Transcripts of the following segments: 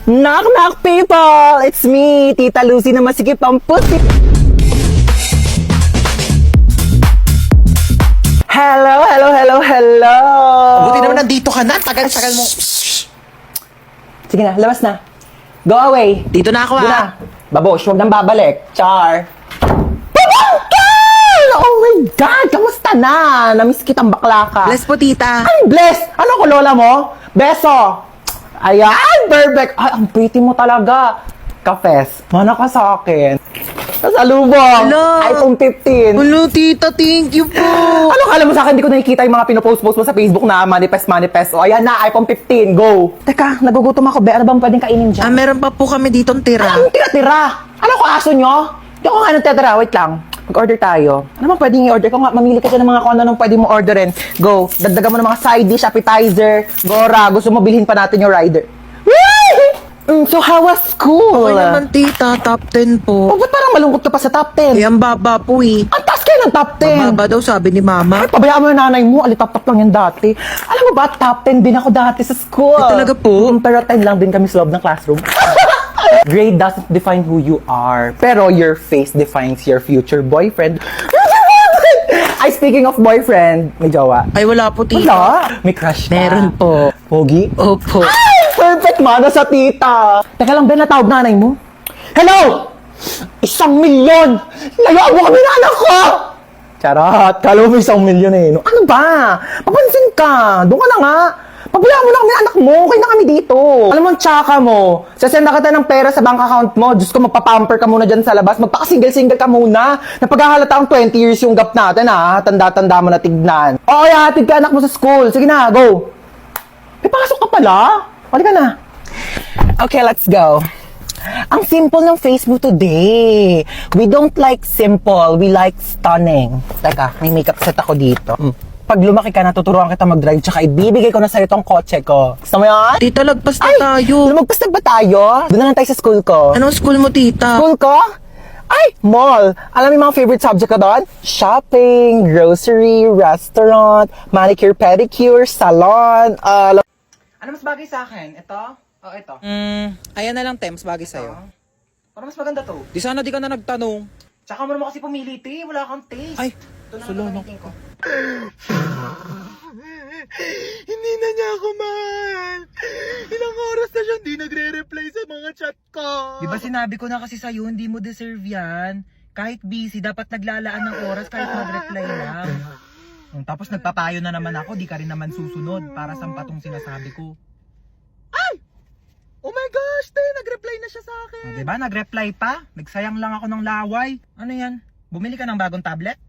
Knock knock people! It's me, Tita Lucy na masikip ang pusi. Hello, hello, hello, hello! Buti naman nandito ka na. Tagal-tagal mo. Sige na, labas na. Go away. Dito na ako Doon na. ah. Babosh, huwag nang babalik. Char. Pabangkel! Oh my God! Kamusta na? Namiss kitang bakla ka. Bless po, tita. Ay, bless! Ano ko, lola mo? Beso! Ayan, perfect! Ay, ang pretty mo talaga. Kafes, mana ka sa akin. Kasalubong! Hello. iPhone 15. Hello, tita. Thank you po. Ano kala mo sa akin, di ko nakikita yung mga pinopost-post mo sa Facebook na manifest. O, ayan na, iPhone 15, go! Teka, nagugutom ako, be. Ano bang pwedeng kainin dyan? Meron pa po kami ditong tira. Anong tira-tira? Ano ko aso nyo? Di ako nga nagtitira. Wait lang. Mag-order tayo. Ano bang pwedeng i-order ko nga? Mamili ka dyan ng mga kung ano pwede mo orderin. Go. Dagdagan mo ng mga side dish, appetizer, gora. Gusto mo bilhin pa natin yung rider. So how was school? Okay naman, tita. Top 10 Oh, po. ba't parang malungkot ka pa sa top 10? Eh, ang baba po eh. Ang taas kayo ng top 10. Baba daw sabi ni mama. Ay, pabayaan mo yung nanay mo. Alitap-tap lang yan dati. Alam mo ba, top 10 din ako dati sa school. Eh, talaga po? Pero 10 lang din kami sa loob ng classroom. Grade doesn't define who you are. Pero your face defines your future boyfriend. Ay, speaking of boyfriend, may jowa. Ay, wala po, tita. Wala. May crush ka. Meron po. Pogi? Opo. Ay, perfect mana sa tita. Teka lang, Ben, natawag nanay mo. Hello! 1,000,000! Layaan mo kami na anak ko! Charot, kala mo 1,000,000 eh. No? Ano ba? Papansin ka. Doon ka na nga. Pabayaan mo na kami anak mo. Okay na kami dito. Alam mo, ang tsaka mo. Sasend na kita ng pera sa bank account mo. Diyos ko, magpapamper ka muna dyan sa labas. Magpaka-single-single ka muna. Napaghahalata ang 20 years yung gap natin ha. Tanda-tanda mo na tignan. Oo, hatid ka anak mo sa school. Sige na, go. May pasok ka pala. Pali ka na. Okay, let's go. Ang simple ng face mo today. We don't like simple. We like stunning. Teka, may makeup set ako dito. Pag lumaki ka, natuturuan kita mag-drive, tsaka ibibigay ko na sa'yo tong kotse ko. Gusto mo yan? Tita, lagpas na Ay, tayo. lumagpas na ba tayo? Doon na lang tayo sa school ko. Anong school mo, tita? School ko? Ay, mall. Alam mo yung mga favorite subject ko doon? Shopping, grocery, restaurant, manicure, pedicure, salon, ano mas bagay sa akin? Ito? O ito? Ayan na lang, Tems, bagay sa'yo. Para mas maganda to. Di sana di ka na nagtanong. Tsaka mo naman kasi pumili, te. Wala kang taste. Ay, Ito na sulo, lang no. ang ko. Hindi na niya ako mahal. Ilang oras na siya hindi nagre-reply sa mga chat ko. Di ba sinabi ko na kasi sa'yo, hindi mo deserve yan. Kahit busy, dapat naglalaan ng oras kahit mag-reply lang. Tapos nagpapayo na naman ako, di ka rin naman susunod para sa patong sinasabi ko. Oh my gosh, te, nag-reply na siya sa akin. Di ba? Nag-reply pa? Nagsayang lang ako ng laway. Ano yan? Bumili ka ng bagong tablet?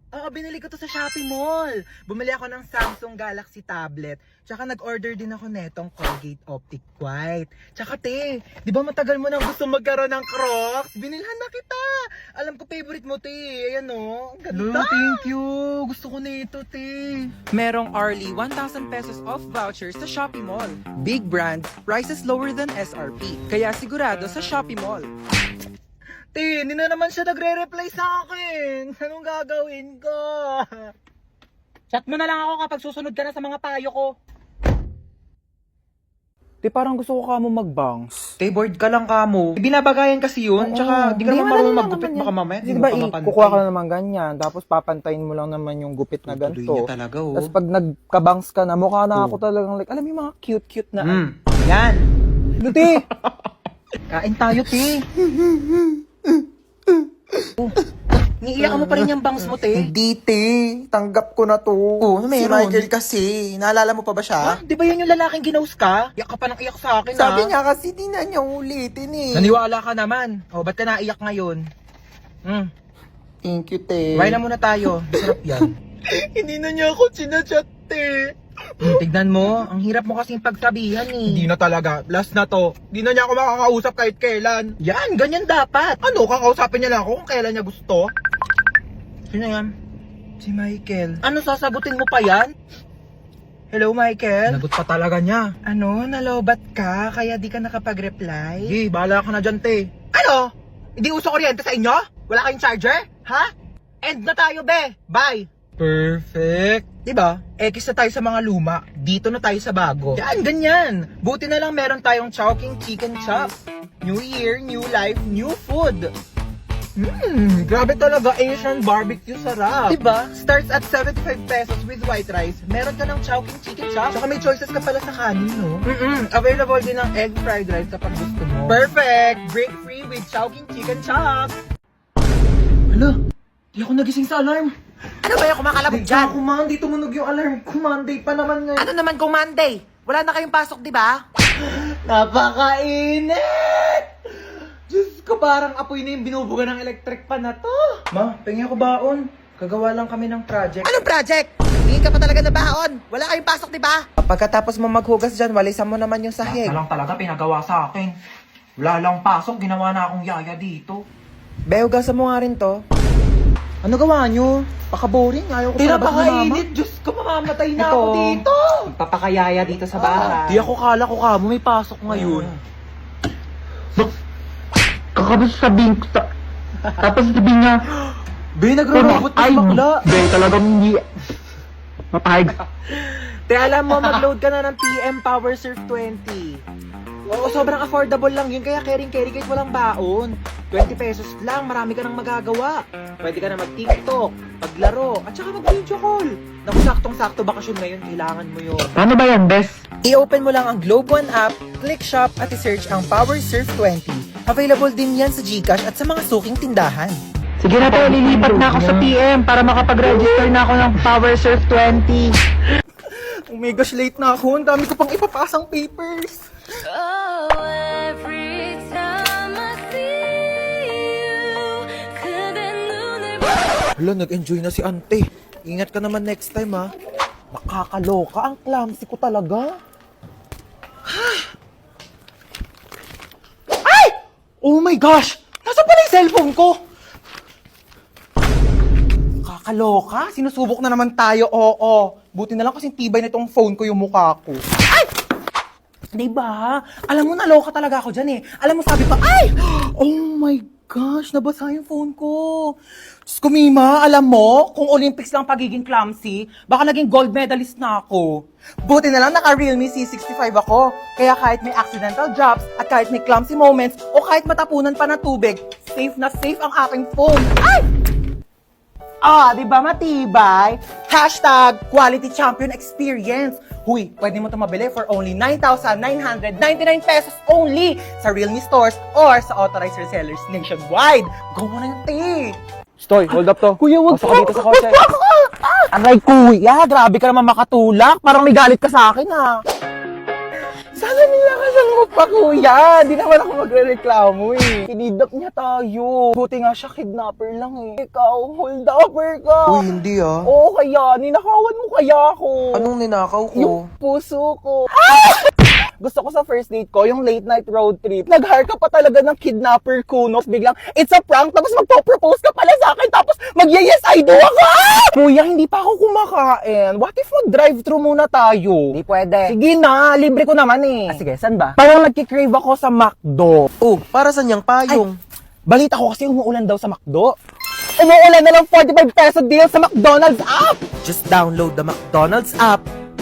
Oo, binili ko to sa Shopee Mall. Bumili ako ng Samsung Galaxy tablet. Tsaka nag-order din ako netong Colgate Optic White. Tsaka te, di ba matagal mo nang gusto magkaroon ng Crocs? Binilhan na kita. Alam ko favorite mo te. Ayan o, ang ganda. Thank you. Gusto ko nito, te. Merong Arly 1,000 pesos off vouchers sa Shopee Mall. Big brands, prices lower than SRP. Kaya sigurado sa Shopee Mall. Te, hindi na naman siya nagre-reply sa akin. Anong gagawin ko? Chat mo na lang ako kapag susunod ka na sa mga payo ko. Te, parang gusto ko ka mo mag-bangs. Te, bored ka lang kamo. Binabagayan kasi yun. Tsaka di ka naman marunong maggupit. Baka mamaya. Di ba, kukuha ka na naman ganyan. Tapos papantayin mo lang naman yung gupit na Tuloy ganito. niya talaga, oh. Tapos pag nagkabangs ka na, mukha na ako talagang like, alam mo yung mga cute-cute na. Yan. Luti! Kain tayo, te. Niiyak mo pa rin yung bangs mo, te. Hindi te, tanggap ko na to. Oh, ano Si meron? Michael kasi, naalala mo pa ba siya? Di ba yan yung lalaking ginaus ka? Iyak ka pa ng iyak sa akin, Sabi niya kasi di na niya ulitin eh. Naniwala ka naman. O, ba't ka naiyak ngayon? Thank you te. Kumain na muna tayo. Masarap yan. Hindi na niya ako sinachat te. Tignan mo, ang hirap mo kasing pagsabihan Hindi eh. na talaga, last na to. Hindi na niya ako makakausap kahit kailan. Yan, ganyan dapat. Ano, kakausapin niya lang ako kung kailan niya gusto? Sino yan? Si Michael. Ano, sasagutin mo pa yan? Hello Michael? Nagot pa talaga niya. Ano, nalobat ka kaya di ka nakapag-reply? Sige, bahala ka na dyan, te. Ano? Hindi uso kuryente sa inyo? Wala kayong charger? Ha? End na tayo be. Bye. Perfect. Diba? X na tayo sa mga luma. Dito na tayo sa bago. Yan, ganyan. Buti na lang meron tayong Chowking Chicken Chop. New year, new life, new food. Grabe talaga, Asian barbecue sarap. Diba? Starts at 75 pesos with white rice. Meron ka ng Chowking Chicken Chop. Tsaka may choices ka pala sa kanin, no? Available din ng egg fried rice kapag gusto mo. Perfect! Break free with Chowking Chicken Chop. Hala, di ako nagising sa alarm. Ano ba yung kumakalabog dyan? Ako, Monday, tumunog yung alarm ko. Monday pa naman ngayon. Ano naman kung Monday? Wala na kayong pasok, di ba? Napakainit! Diyos ko, parang apoy na yung binubuga ng electric pan na to. Ma, pengi ako baon. Kagawa lang kami ng project. Anong project? Hindi ka pa talaga na baon. Wala kayong pasok, di ba? Pagkatapos mo maghugas dyan, walisan mo naman yung sahig. lang talaga pinagawa sa akin. Wala lang pasok, ginawa na akong yaya dito. Be, hugasan mo nga rin to. Ano gawa nyo? Paka-boring. Ayaw ko palabas na mama. Diyos ko, mamamatay na ako dito. Papakayaya dito sa bahay. Di ako kala ko kamo may pasok ngayon. Kakabas sabihin ko tapos sabihin niya, Be, nagro-robot na si bakla. Be, talagang hindi. Mapahig. Te, alam mo, mag-load ka na ng PM Power Surf 20. Oo, sobrang affordable lang yun. Kaya carry kahit walang baon. 20 pesos lang, marami ka nang magagawa. Pwede ka na mag-TikTok, maglaro, at saka mag-video call. Naku, saktong-sakto bakasyon ngayon, kailangan mo yun. Paano ba yan, Bes? I-open mo lang ang Globe One app, click shop at i-search ang Power Surf 20. Available din yan sa GCash at sa mga suking tindahan. Sige na to, lilipat na ako sa PM para makapag-register na ako ng Power Surf 20. Oh my gosh, late na ako. Ang dami ko pang ipapasang papers. Oh, every time I see you, 그대 눈을 Hala, nag-enjoy na si ante. Ingat ka naman next time, ha. Nakakaloka. Ang clumsy ko talaga. Ay! Oh my gosh! Nasaan pala yung cellphone ko? Kakaloka? Sinusubok na naman tayo, oo. Buti na lang kasing tibay na itong phone ko yung mukha ko. Ay! Diba? Alam mo, naloka talaga ako dyan eh. Alam mo, sabi pa, ay! Oh my gosh, nabasa yung phone ko. Diyos ko, Mima, alam mo, kung Olympics lang pagiging clumsy, baka naging gold medalist na ako. Buti na lang naka-Realme C65 ako. Kaya kahit may accidental drops, at kahit may clumsy moments, o kahit matapunan pa ng tubig, safe na safe ang aking phone. Ay! Ah, di ba matibay? Hashtag Quality Champion Experience. Huy, pwede mo ito mabili for only 9,999 pesos only sa Realme stores or sa authorized resellers nationwide. Go mo na yung tea. Stoy, hold up to. Kuya, wag Pasok ka dito sa kotse. Aray, kuya, grabe ka naman makatulak. Parang may galit ka sa akin, ha. Sana nilakasan mo pa, kuya. Di naman ako magre-reklamo, eh. Kinidnap niya tayo. Buti nga siya, kidnapper lang, eh. Ikaw, hold-upper ka. Uy, hindi ah. Oo, kaya. Ninakawan mo kaya ako. Anong ninakaw ko? Yung puso ko. Gusto ko sa first date ko, yung late night road trip. Nag-hire ka pa talaga ng kidnapper kunos. Biglang, it's a prank, tapos magpo-propose ka pala sa akin, tapos mag-yes I do ako. Kuya, hindi pa ako kumakain. What if mag-drive-thru muna tayo? Hindi pwede. Sige na, libre ko naman eh. Sige, saan ba? Parang nagkikrave ako sa McDo. Oh, para saan yung payong? Balita ko kasi umuulan daw sa McDo. Umuulan na lang 45 peso deal sa McDonald's app. Just download the McDonald's app,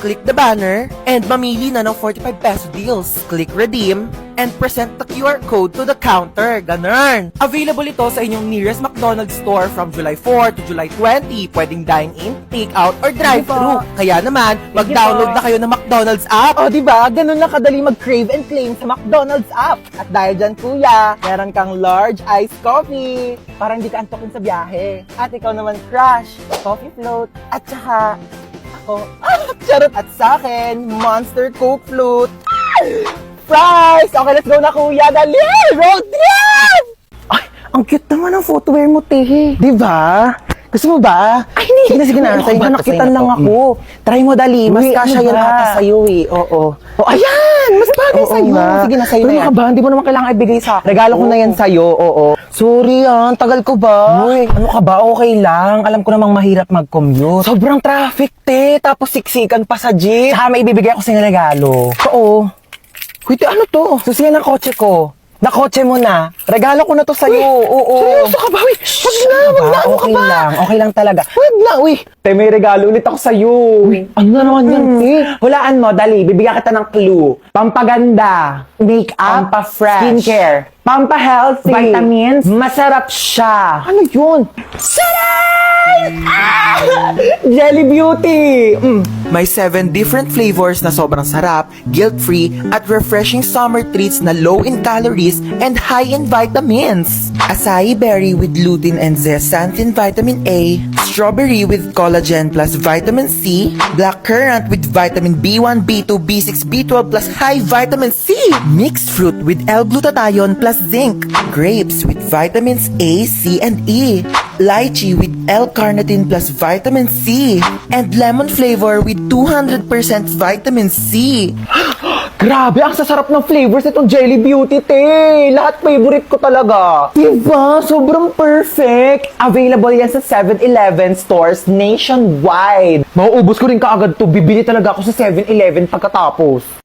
click the banner, and mamili na ng 45 peso deals. Click redeem, and present the QR code to the counter. Ganun! Available ito sa inyong nearest McDonald's store from July 4 to July 20. Pwedeng dine-in, take-out, or drive-thru. Kaya naman, mag-download na kayo ng McDonald's app. O, diba? Ganun na kadali mag-crave and claim sa McDonald's app. At dahil dyan, kuya, meron kang large iced coffee. Parang di ka antokin sa biyahe. At ikaw naman, crush, coffee float, at saka, ako, charot. At sa akin, Monster Coke Float. Fries! Okay, let's go na, kuya. Dali! Road trip! Ay, ang cute naman ang footwear mo, Tehe. Diba? Gusto mo ba? Ay, hindi. Sige na, sa'yo na nakitan lang ako. Try mo, dali. Mas Uy, kasya ano yan ba? ata sa'yo eh. Oo. Oh, ayan! Mas bagay Oo sa'yo. nga. Sige na, sa'yo na Ano yan. ka ba? Hindi mo naman kailangan ibigay sa akin. Regalo ko na yan sa'yo, oo. Sorry tagal ko ba? Uy, ano ka ba? Okay lang. Alam ko namang mahirap mag-commute. Sobrang traffic, te. Tapos siksikan pa sa jeep. Saka may ibibigay ako sa regalo. Oo. Wait, ano to? Susiyan ng kotse ko. Nakotse mo na. Regalo ko na to sa'yo. Oo. Seryoso ka ba? Uy, wag na, wag na, ano ka Okay ba? lang. Okay lang talaga. Wag na, uy. Te, may regalo ulit ako sa'yo. Ano na naman yan, te? Hulaan mo, dali. Bibigyan kita ng clue. Pampaganda. Makeup, Pampa-fresh. skincare, Pampa-healthy. vitamins. Masarap siya. Ano yun? Jelly Beauty. May 7 different flavors na sobrang sarap, guilt-free, at refreshing summer treats na low in calories and high in vitamins. Acai berry with lutein and zeaxanthin vitamin A, strawberry with collagen plus vitamin C, black currant with vitamin B1, B2, B6, B12 plus high vitamin C, mixed fruit with L-glutathione plus zinc, grapes with vitamins A, C, and E, lychee with L-carnitine plus vitamin C, and lemon flavor with 200% vitamin C. Grabe, ang sasarap ng flavors nitong Jelly Beauty, te. Lahat favorite ko talaga. Diba? Sobrang perfect. Available yan sa 7-Eleven stores nationwide. Mauubos ko rin kaagad to. Bibili talaga ako sa 7-Eleven pagkatapos.